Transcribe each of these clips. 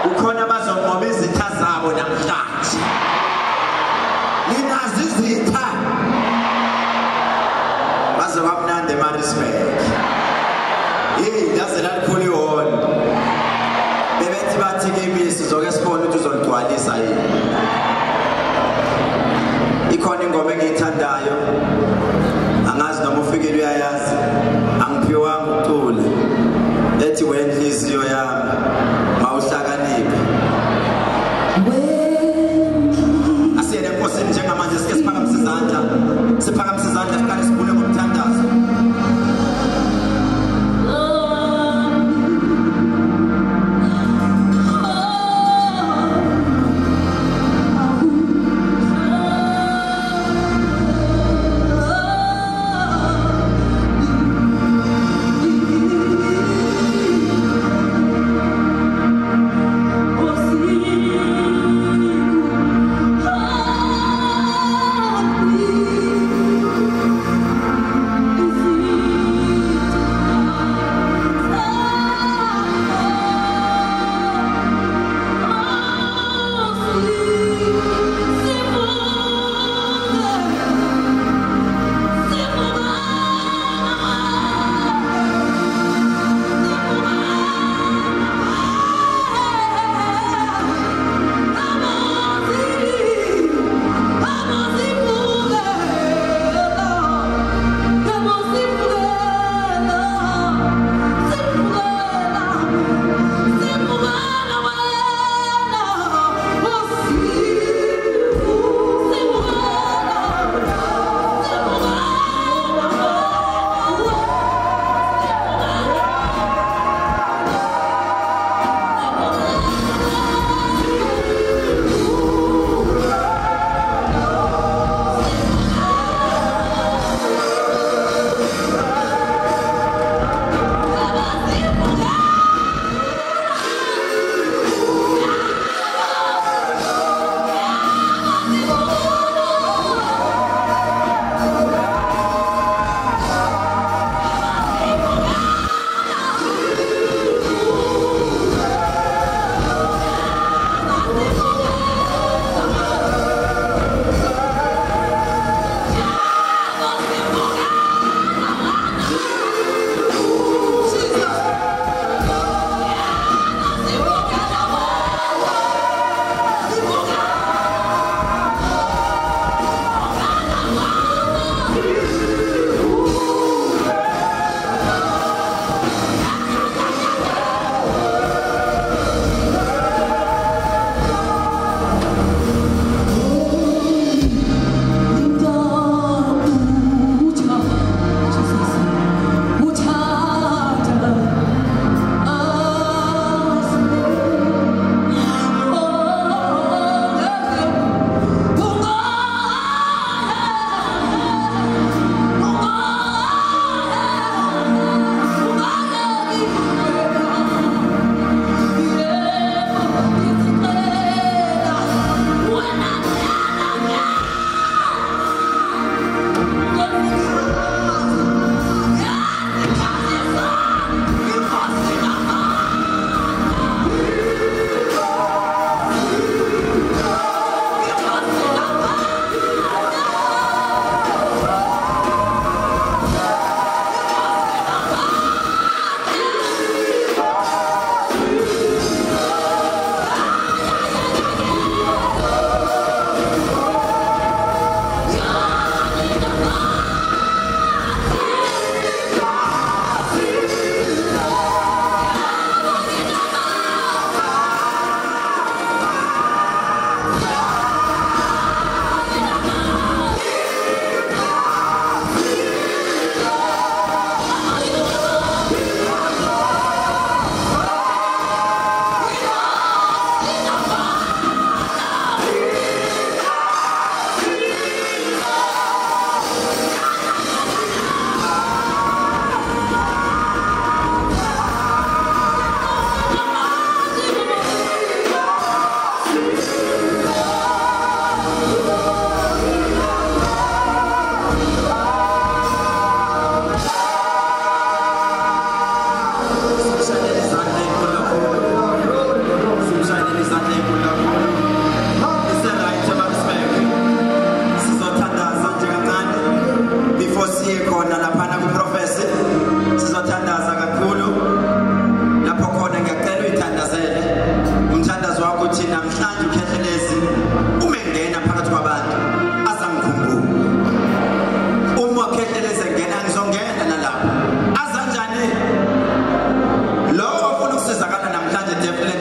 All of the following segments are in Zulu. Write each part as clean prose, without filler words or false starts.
ukhona abazonqoba izitha zabo namhlanje linazi izitha baze kwamnandi eMaritzburg yaze lalikhulu ihholo bebethi bathi kimi sizoke sibone ukuthi uzoligcwalisa yini ikhona ingoma engiyithandayo angazi noma ufikile uyayazi angiphiwanga ucula ethi wenhliziyo yami mawuhlakaniphe asiyele enkosini njengamanje sike siphakamise izandla siqale sibule ngomthandazo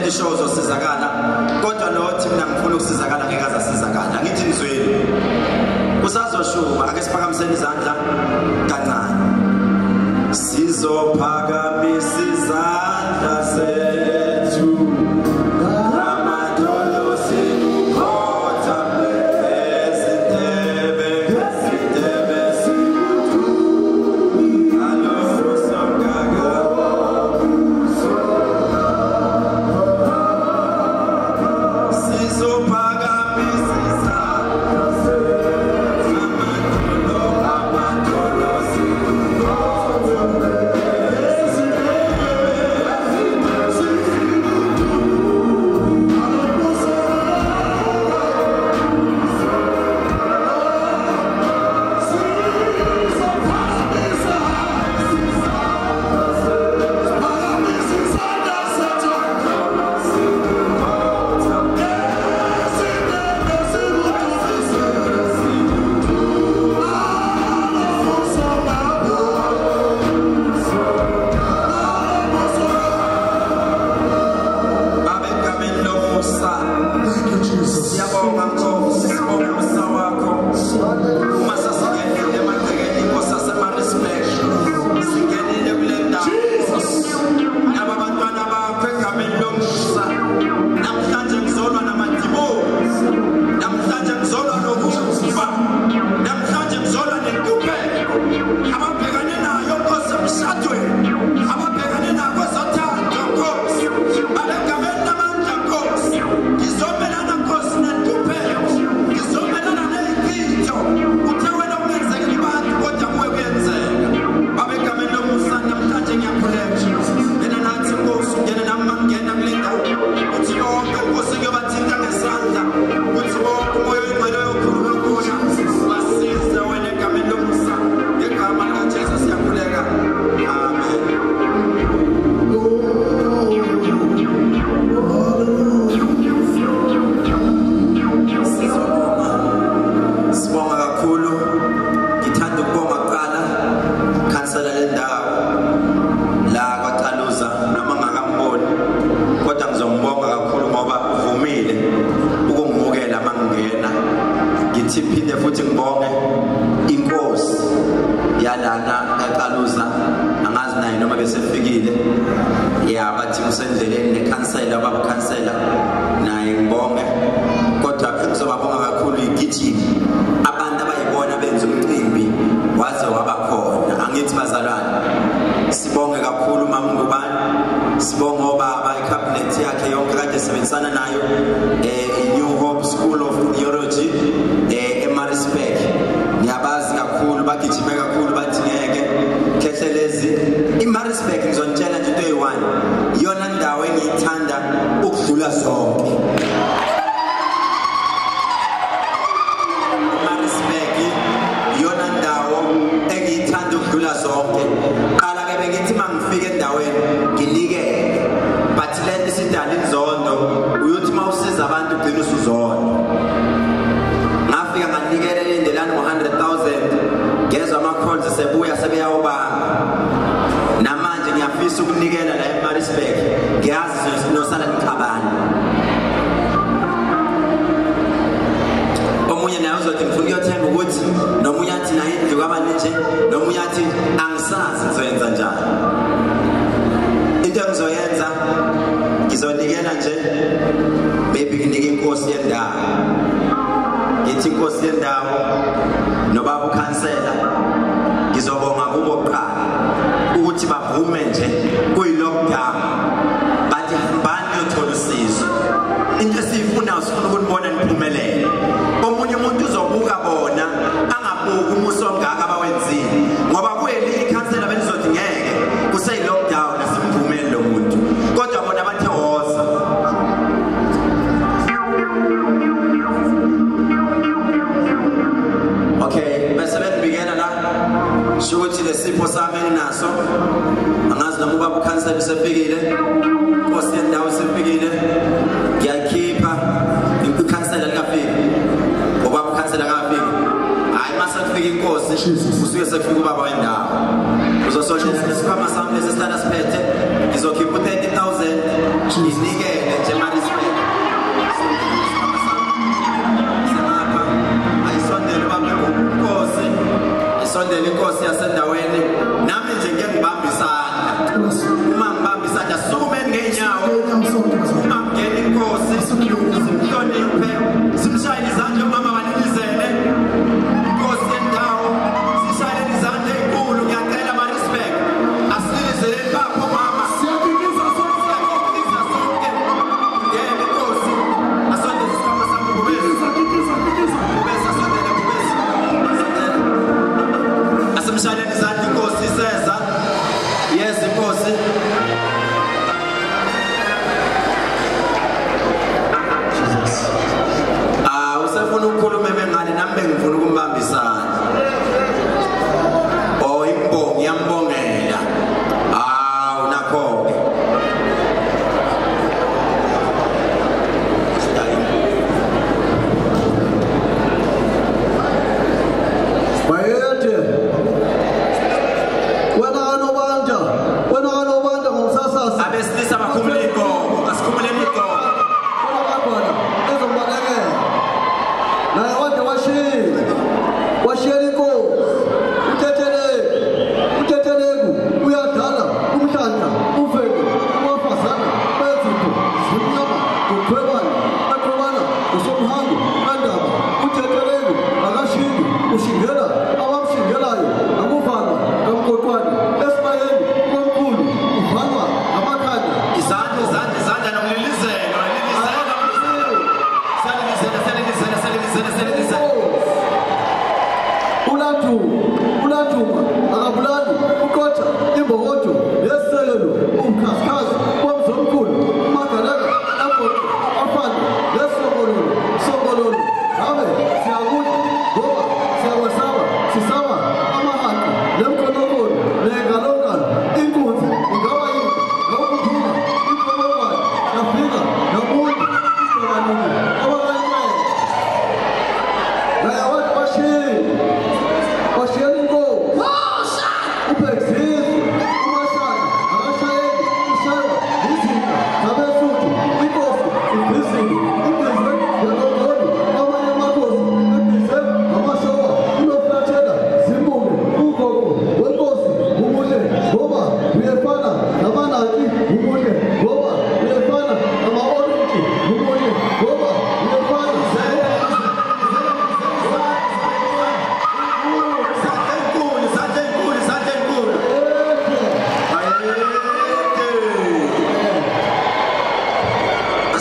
uzoletha ishow uzosizakala kodwa nothi mina ngifuna ukusizakala ngeke azasizakala ngithi nizweni kusazoshuba ake siphakamiseni izandla kancane sizophakamisa izandla zethu usuke sekufika ubaba wendawo uzososhela nesikhwama sami lesisitana siphethe ngizokhipha 30,000 inikele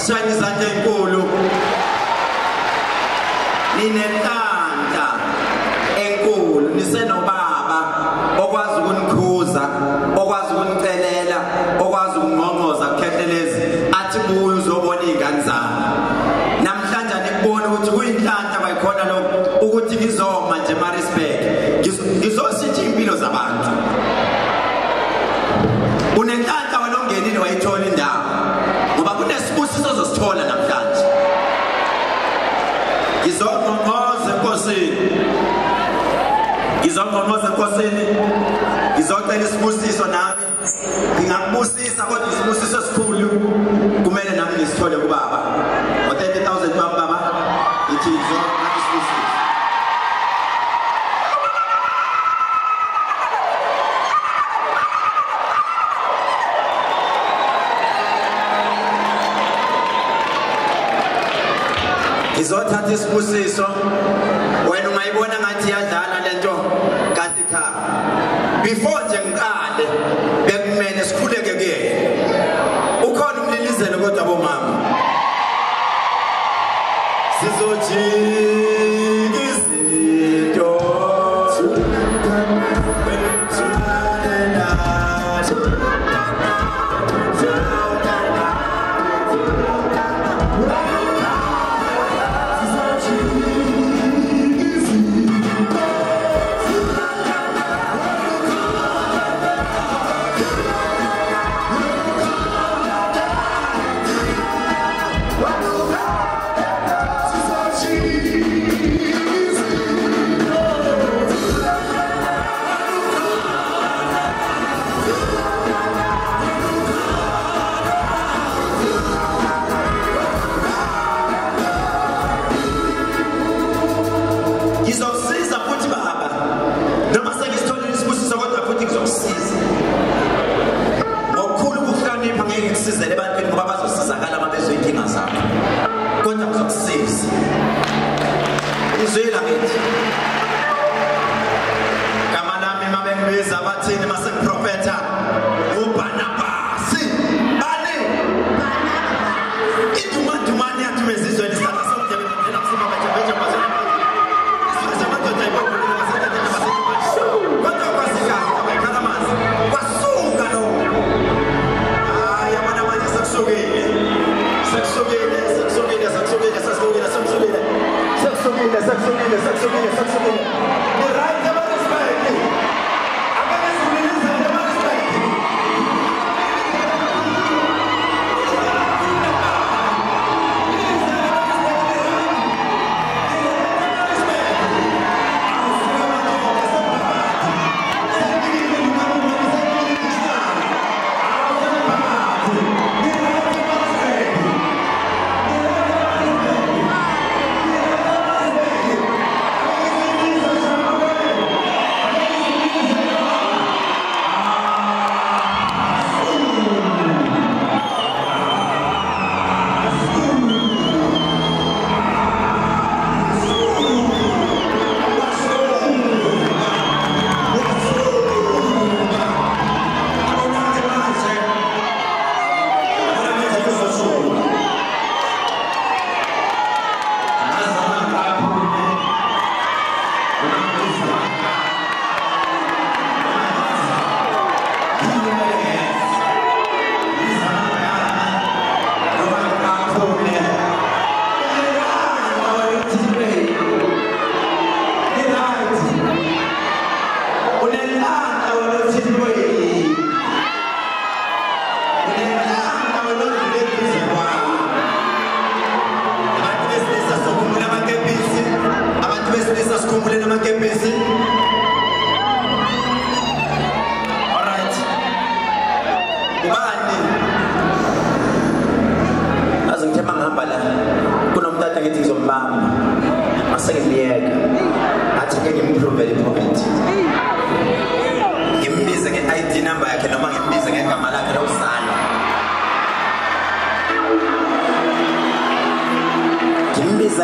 Masishayini izandla ezinkulu. Ninenhlanhla enkulu, nisenobaba okwazi ukunikhuza, okwazi ukunicelela, okwazi ukungqongqoza kukhethelezi athi buya uzobona izingane zami. Namhlanje nikubona ukuthi kuyinhlanhla kwayikhona lokho ukuthi ngizoma nje Maritzburg. Ngizositha impilo zabantu. Unenhlanhla walongenile wayithola indawo. Ngoba kunesibusiso ozosithola namhlanje. Ngizongqongqoza enkosini. Ngizongqongqoza enkosini. Ngizocela isibusiso nami. Ngingakubusisa kodwa isibusiso esikhulu kumele nami ngisithole kubaba. Ngo-30,000 baba. Ngithi ngizongqongqoza isibusiso. Ngizothatha isibusiso. Wena ungayibona ngathi iyadlala lento kanti cha. Before nje ngiqale bekumele sikhuleke kuyena. Ukhona umlilizelo kodwa bomama. Sizojika izinto.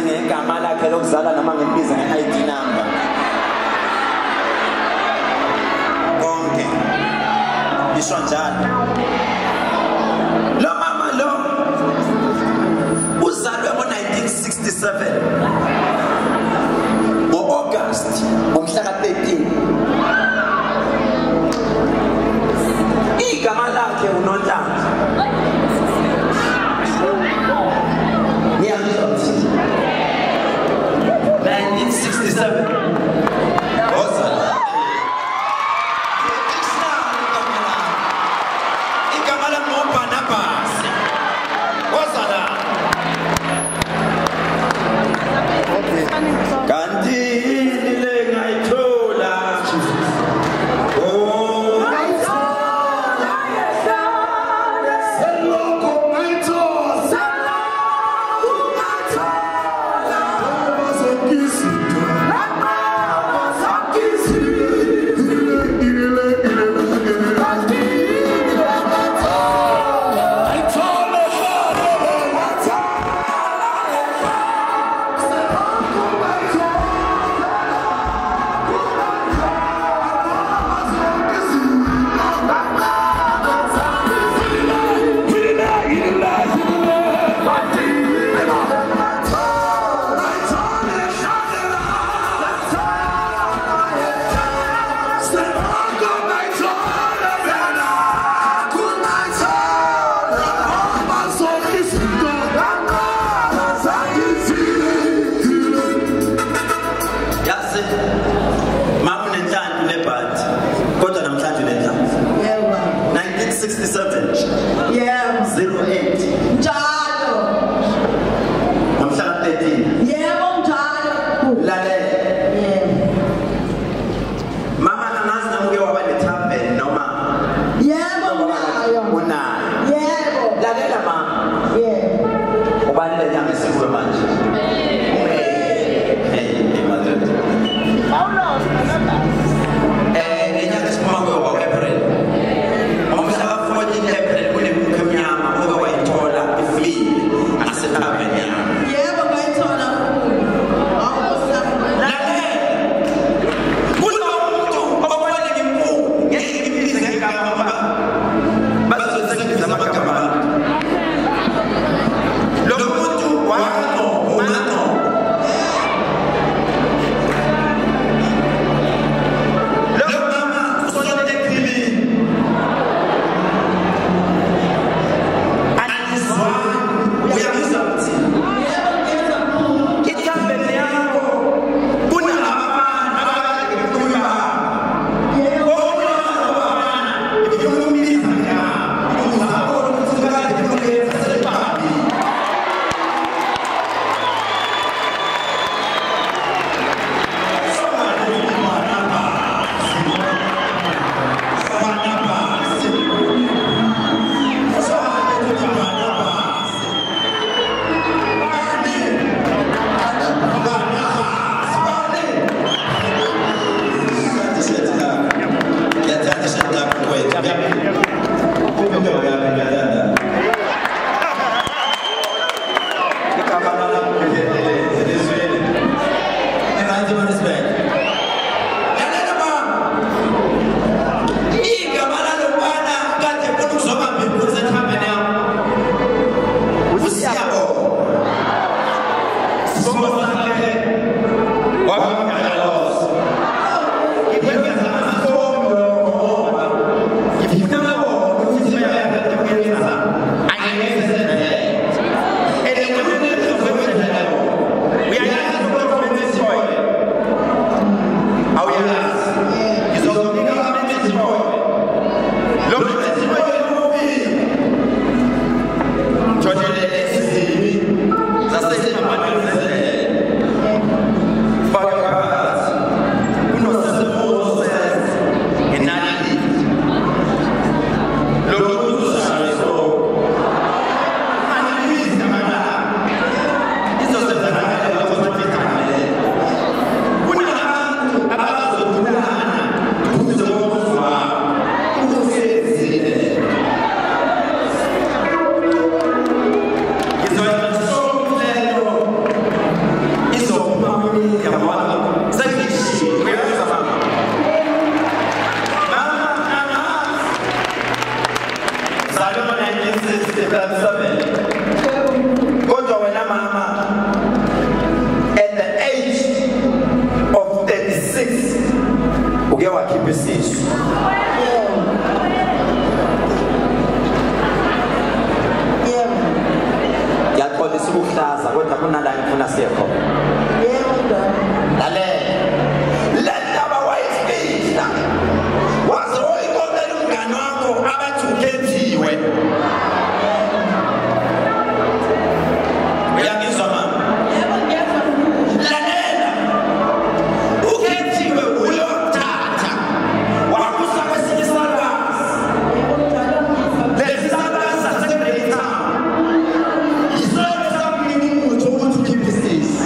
ngegama lakhe lokuzala noma ngimbiza nge-ID number. Konke isho njalo. Lo mama lo asethaveni yami. Yebo ngayithola mkhulu. Lalela. Kunomuntu ofanele ngimbuke, ngeke ngimbize ngegama ngoba bazosebenza amagama akhe. Lo muntu wano, umano. Lo mama usonele eqhibini. Anizwani, uyabizwa mthi. Yebo ngiyezwa mkhulu. Ithambele yakho kunalabafana abakade bekhuluma. Yebo. Kodwa wena mama, at the age of 36 uke wakhipha isisu. Yebo. Yaxolisa ukuhlaza kodwa kunala ngifuna sekho. Yebo ndaba. Lalela. Lendaba wayifihla. Waze woyikhokhela umngane wakho abathi ukhethiwe. Uyangizwa mama? Yebo ngiyezwa mkhulu. Lalela. Ukhethiwe uyothatha. Wakusa kwesinye isalukwazi. Yebo njalo ngizwa. Lesi salukwazi saseBreytown. Yisona sakunika umuthi wokuthi ukhiphe isisu.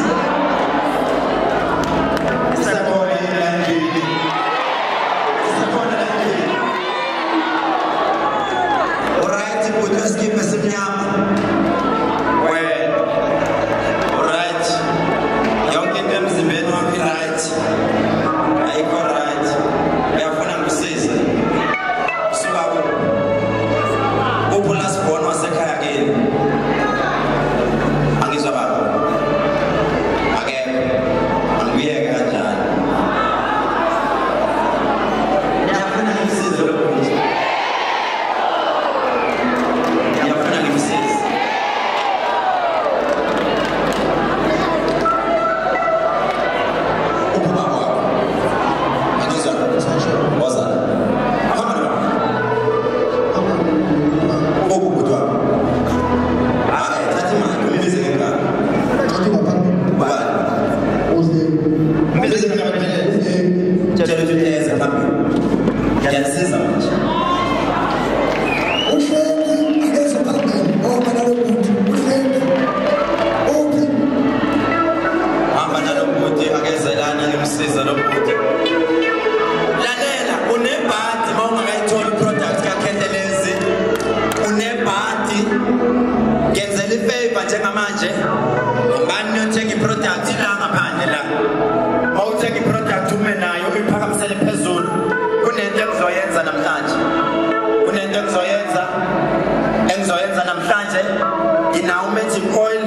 kepha njengamanje ngibani yothenga iproduct la ngaphandle la mawuthenga iproduct ume nayo uyiphakamisele phezulu kunento engizoyenza namhlanje namhlanje inawo magic oil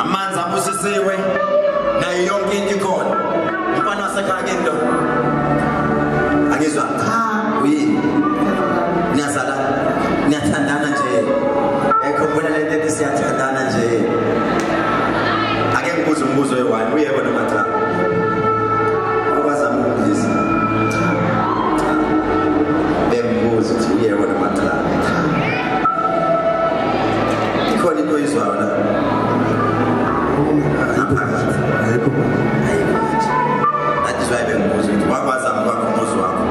amanzi abusisiwe nayo yonke into ikhona umfana wasekhaya ke ndo angizwa uyini niyazala niyathandana nje ekhombona le nto siyathandana nje ake ngibuze umbuzo we-1 uyebo noma cha okwazama ukudlisa bembuzo ukuthi uyebo noma cha ikhona into oyizwayo la ayikho that's why bembuzo ukuthi wakwazama kwakho umuzi wakho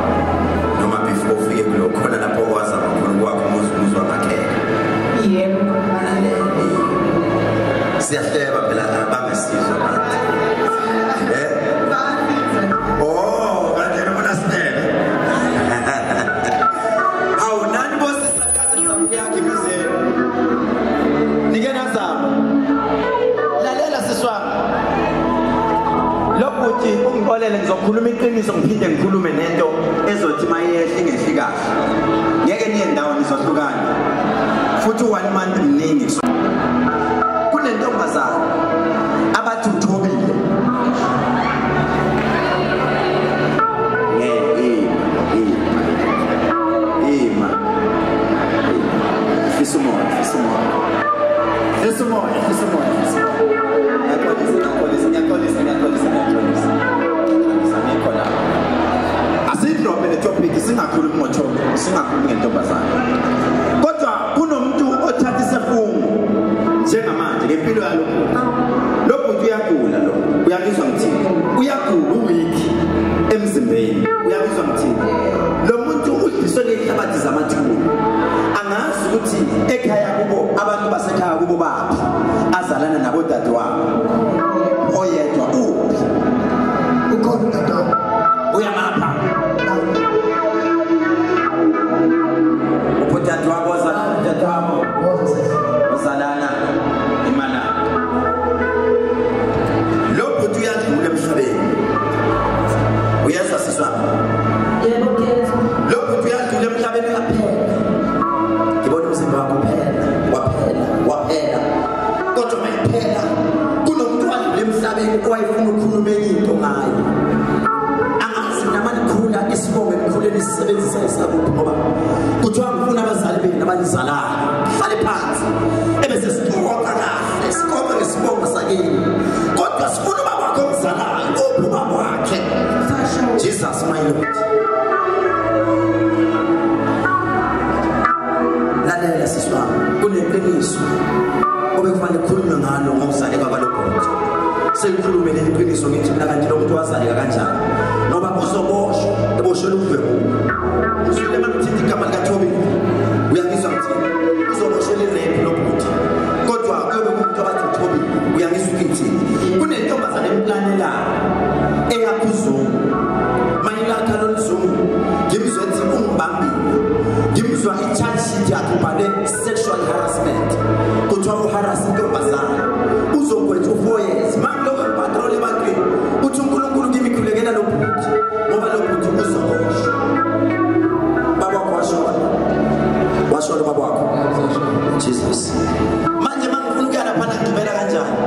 noma before ufike kulo khona lapho wazama khona kwakho umuzi wamakhaya yebo siyahleba phela abangesizwe manje oh kanti noma sinele awu nani bosi sakaze sabu yakhe mizelo nike nazama lalela siswami lokuthi ungixolele ngizokhuluma iqiniso ngiphinde ngikhulume nento ezothi mayehla ingehli kahle ngeke niye ndawo nizohlukana futhi 1 month mningi kunentombazana abathi uthobile asidrobe le topic singakhulumi ngothombe singakhulumi ngentombazana kodwa kunomuntu othatha isifungo njengamanje ngempilo yalokho lokho uyagula lo uyabizwa ngithini uyagula uwiki emzimbeni uyabizwa ngithini lo muntu udliswe ngehlabathi zamathulu angazi ukuthi ekhaya kubo abantu basekhaya kubo baphi azalana nabo dadewabo oyedwa uphi ukhona dadewabo uyamapha dadewabo ozalana imana lokho tuyadlula emhlabeni uyazwa siswa yebo khetha lokho tuyadlula emhlabeni kaphela ngibona umzimba wakho waphela kodwa mayiphela kunomuntu wadlula emhlabeni owayefuna ukukhuluma into ngayo angazi namanikhula isibongo emkhuleni sisebenzisa isabuphi ngoba kuthiwa ngifuna abazali benu nabanizalayo hlale phansi ebese sixoxa kahle sixoxe ngesibongo sakini kodwa sifuna ubaba wakho omzalayo ubaba wakhe Jesus my Lord lalela siswami kuneqiniso obekufanele kukhulunywe ngalo ngomzali kabalobhothi selikhulume leqiniso ngithi mina kanti lo muntu wazaleka kanjani ngoba uzoboshwa eboshwe ukuvela usule mangithi igama likaThobile uyangizwa ngithini uzoboshwe lerape lobuthi kodwa kuyobe kumuntu abathi uThobile uyangizwa ngithini kunentombazana emplanelayo eyakuzungu mayilakha loluzungu ngimzwe ethi ungibambile ngimzwa i-charge sheet yakhe ubhale sexual harassment kuthiwa uharasa intombazana uzokwenza u4 years mangiloko patrol ebantwini uthi uNkulunkulu ngimikhulekela lo bhuti ngoba lo bhuti uzoboshwa baba washona baba wakho Jesus manje mangifuna ukuyala phana ngibela kanjani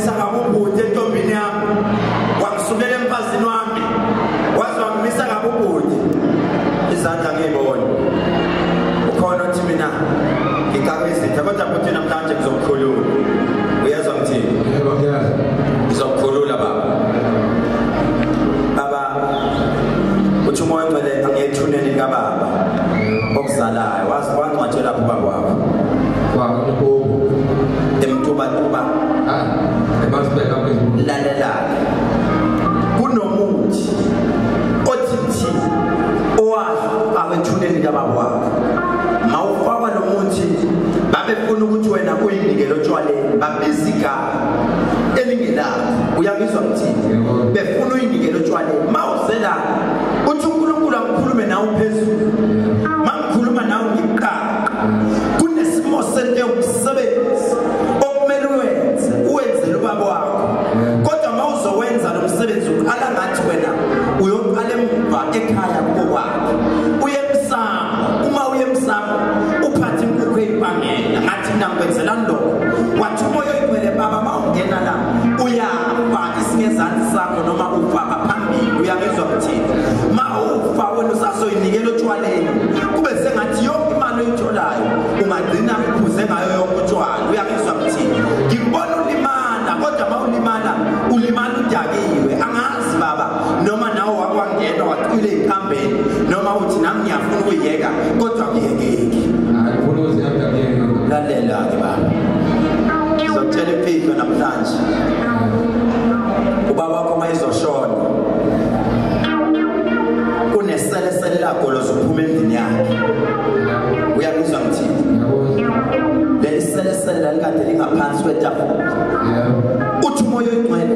wangimisa ngabubhuti entombini yami wangisukela emfazini wami waze wangimisa ngabubhuti izandla ngiyibona ukhona uthi mina ngikakizitha kodwa futhi namhlanje ngizokukhulula uyezwa ngithini yebo ngiyazi ngizokukhulula baba uthi umoya ngcwele angiyethuneni kababa okuzalayo wazi wangcwatshela lapho bakwakho kwakubo emtuba ebasibeka phezulu lalela kunomuthi othi owazi awethuneni kabakwakho mawufaka lo muthi babefuna ukuthi wena uyinikele otshwaleni babiza igama elingelakho uyabizwa mthini befuna uyinikele otshwaleni mawuzela uthi uNkulunkulu akukhulume nawe phezulu mangikhuluma nawe ngiqaqa kunesimo sento umsebenzi okumele uwenzele ubaba wakho kodwa mawuzowenza lo msebenzi uqala ngathi wena uyoqala emva ekhaya kubo kwakho uye emsamo uma uye emsamo uphathe inkukhu eyibangela ngathi mina ngikwenzela lokho wathi umoya oyigcwele baba mawungena la uyafa isingezansi sakho noma ufa phambili uyabizwa mthini mawufa wena usasoyinikela otshwaleni kube sengathi yonke imali oyitholayo ungagcina uphuze ngayo yonke utshwala uyabizwa mthini ngibona ulimala kodwa mawulimala ulimala udakiwe angazi baba noma nawe wakwangena waqile ekhambeni noma uthi nami ngiyafuna ukuyeka kodwa ngiyekeki hayi phuluzi yamdakeni lalela ke baba ngizokutshela impilo namhlanje ubaba wakho mayizoshona kuneselesele lakho lozuphuma endlini yakhe uyabizwa ngithini leli selesele lalikade lingaphansi kwetafula uthi umoya oyigcwele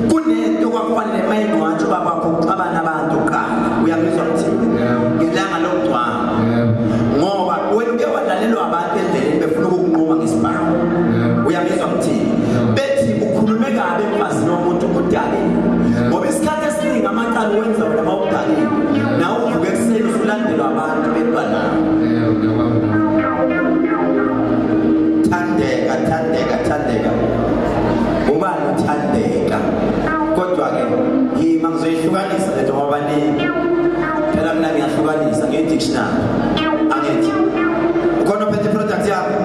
kunento kwakufanele mayingcwatshe ubaba wakho uxabana abantu qala uyabizwa ngithini ngelanga lokugcwala ngoba wena uke wadlalelwa abantu endleleni befuna ukukunquma ngesibhawu uyabizwa ngithini bethi ukhulume kabi emfazini womuntu omdala ngoba isikhathi esiningi amaqala wenza wena mawudalile nawe uvuke ekuseni usulandelwa abantu betwana thandeka ubani uthandeka kodwa ke yima ngizoyihlukanisa lento ngoba phela mina ngiyahlukanisa nge-dictionary angithi ukhona uphethe product yakho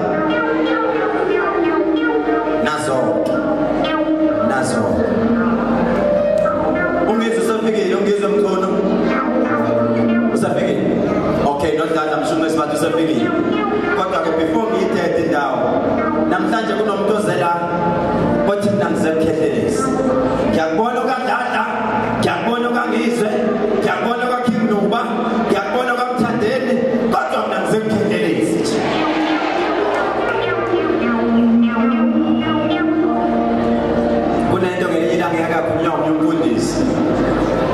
nazo ungizwe usafikile ungizwe mthono usafikile okay not that I'm sure nesibathu usafikile kodwa ke before ngiyithethe indawo namhlanje kunomuntu ozela othi mina ngizekhethelisa ngiyakubona ukadada ngiyakubona ukangizwe ngiyakubona ukaKingnuba ngiyakubona ukamthandeni kodwa mina ngizekhethelisa kunento ngelinye ngiyakakhulunywa umfundisi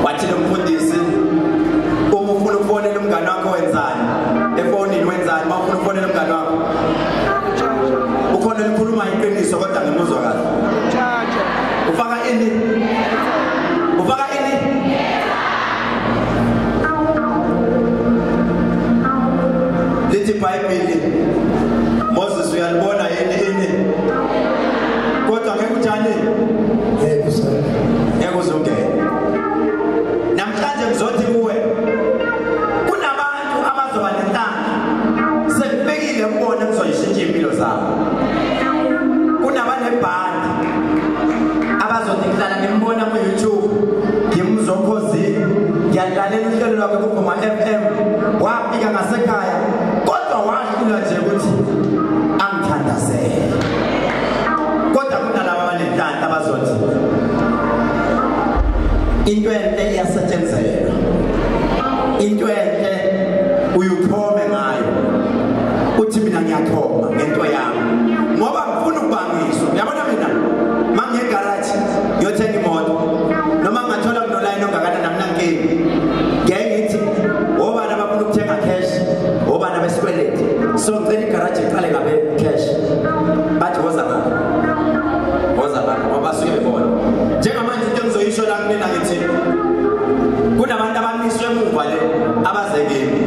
wathi lo mfundisi uma ufuna ukufonela umngane wakho wenzani efonini wenzani mawufuna ukufonela umngane wakho ukhona likhuluma iqiniso kodwa ngimuzwa kahle ufaka ini lithi iBhayibheli Moses uyalibona ini kodwa ngeke uthani ngeke uzongena namhlanje ngizothi kuwe kunabantu abazoba nentando sekubekile ukubona kuzoyishintsha impilo zabo kunabanebhandi abazothi ngidlala ngimbona ku YouTube ngimzokhozini ngiyadlalela uhlelo lwakhe kuVuma FM wafika ngasekhaya kodwa wahlula nje ukuthi angithandazele kodwa kunalabo abanentando abazothi into enhle iyasetshenzelwa into enhle uyuthome ngayo uthi mina ngiyathoma ngento yami ngoba ngifuna ukubangiswa uyabona mina mangiye garage ngiyothenga imoto noma ngathola kunoline ongakana namnankingi ngiyithi obana abafuna ukuthenga cash obana besikweleti so ngicela igarage iqale ngabe cash bathi woza ngoba suke bebona njengamanje into engizoyisho la kunina ngithi kunabantu abamiswe emuva le abazekile